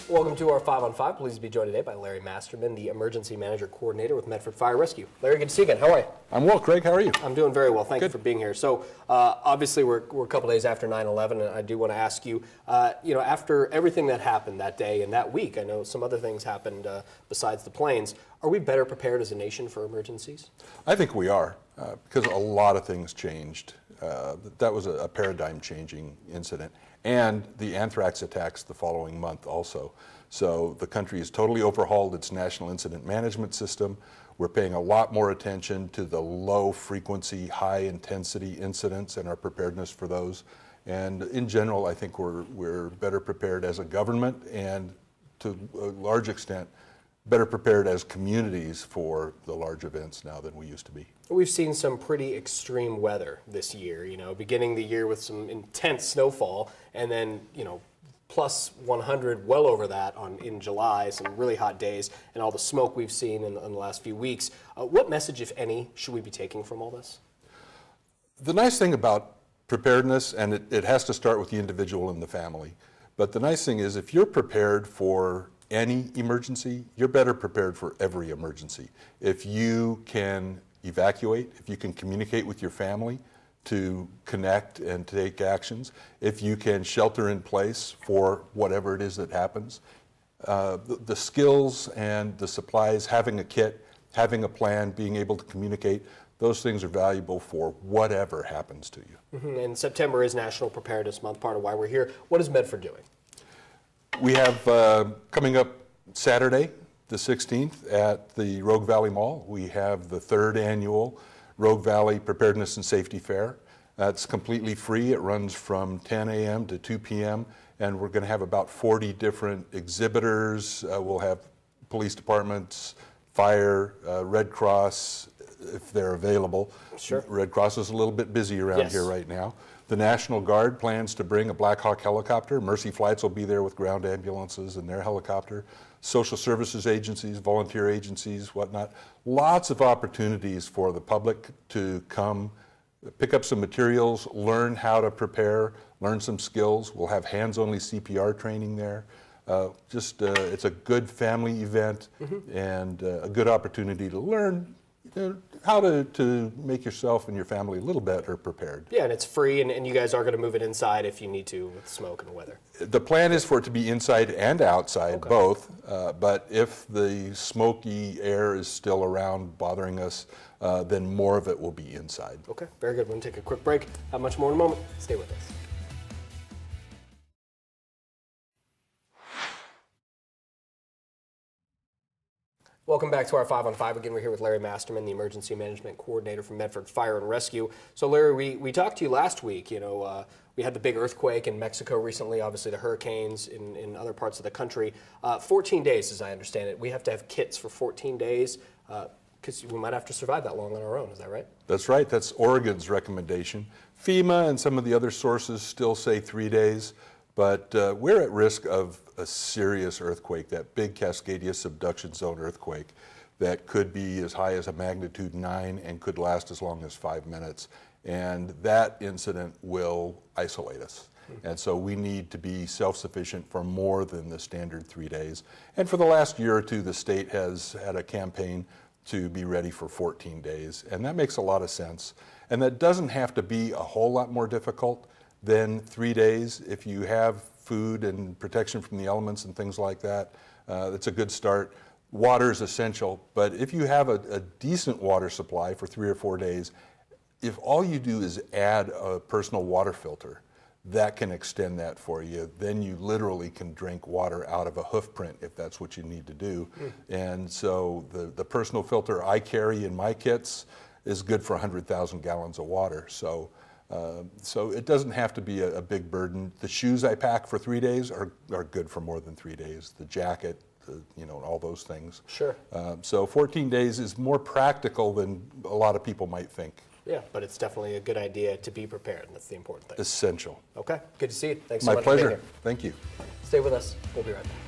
Welcome to our 5 on 5. Pleased to be joined today by Larry Masterman, the Emergency Manager Coordinator with Medford Fire and Rescue. Larry, good to see you again. How are you? I'm well, Craig. How are you? I'm doing very well. Thank you for being here. So, obviously, we're a couple days after 9/11, and I do want to ask you, after everything that happened that day and that week, I know some other things happened besides the planes. Are we better prepared as a nation for emergencies? I think we are, because a lot of things changed. That was a paradigm-changing incident. And the anthrax attacks the following month also. So the country has totally overhauled its national incident management system. We're paying a lot more attention to the low-frequency, high-intensity incidents and our preparedness for those. And in general, I think we're better prepared as a government and, to a large extent, better prepared as communities for the large events now than we used to be. We've seen some pretty extreme weather this year, beginning the year with some intense snowfall, and then, plus 100, well over that in July, some really hot days, and all the smoke we've seen in the last few weeks. What message, if any, should we be taking from all this? The nice thing about preparedness, and it has to start with the individual and the family, but the nice thing is if you're prepared for any emergency, you're better prepared for every emergency. If you can evacuate, if you can communicate with your family to connect and take actions, if you can shelter in place for whatever it is that happens, the skills and the supplies, having a kit, having a plan, being able to communicate, those things are valuable for whatever happens to you. Mm-hmm. And September is National Preparedness Month, part of why we're here. What is Medford doing? We have coming up Saturday, the 16th, at the Rogue Valley Mall, we have the 3rd annual Rogue Valley Preparedness and Safety Fair. That's completely free. It runs from 10 a.m. to 2 p.m. and we're going to have about 40 different exhibitors. We'll have police departments, fire, Red Cross, if they're available. Sure. Red Cross is a little bit busy around here right now. The National Guard plans to bring a Black Hawk helicopter. Mercy Flights will be there with ground ambulances and their helicopter. Social services agencies, volunteer agencies, whatnot. Lots of opportunities for the public to come, pick up some materials, learn how to prepare, learn some skills. We'll have hands-only CPR training there. It's a good family event and a good opportunity to learn how to make yourself and your family a little better prepared. Yeah, and it's free, and you guys are going to move it inside if you need to with smoke and weather. The plan is for it to be inside and outside, both, but if the smoky air is still around bothering us, then more of it will be inside. Okay, very good. We're going to take a quick break. Have much more in a moment. Stay with us. Welcome back to our 5 on 5. Again, we're here with Larry Masterman, the Emergency Management Coordinator from Medford Fire and Rescue. So, Larry, we talked to you last week. We had the big earthquake in Mexico recently, obviously the hurricanes in other parts of the country. 14 days, as I understand it. We have to have kits for 14 days because we might have to survive that long on our own. Is that right? That's right. That's Oregon's recommendation. FEMA and some of the other sources still say 3 days. But we're at risk of a serious earthquake, that big Cascadia subduction zone earthquake that could be as high as a magnitude 9 and could last as long as 5 minutes. And that incident will isolate us. And so we need to be self-sufficient for more than the standard 3 days. And for the last year or two, the state has had a campaign to be ready for 14 days. And that makes a lot of sense. And that doesn't have to be a whole lot more difficult than 3 days. If you have food and protection from the elements and things like that, that's a good start. Water is essential, but if you have a decent water supply for 3 or 4 days, if all you do is add a personal water filter, that can extend that for you. Then you literally can drink water out of a hoof print if that's what you need to do. And so the personal filter I carry in my kits is good for 100,000 gallons of water. So it doesn't have to be a big burden. The shoes I pack for 3 days are good for more than 3 days. The jacket, all those things. Sure. So 14 days is more practical than a lot of people might think. Yeah, but it's definitely a good idea to be prepared, and that's the important thing. Essential. Okay, good to see you. Thanks so much My pleasure. for being here. Thank you. Stay with us. We'll be right back.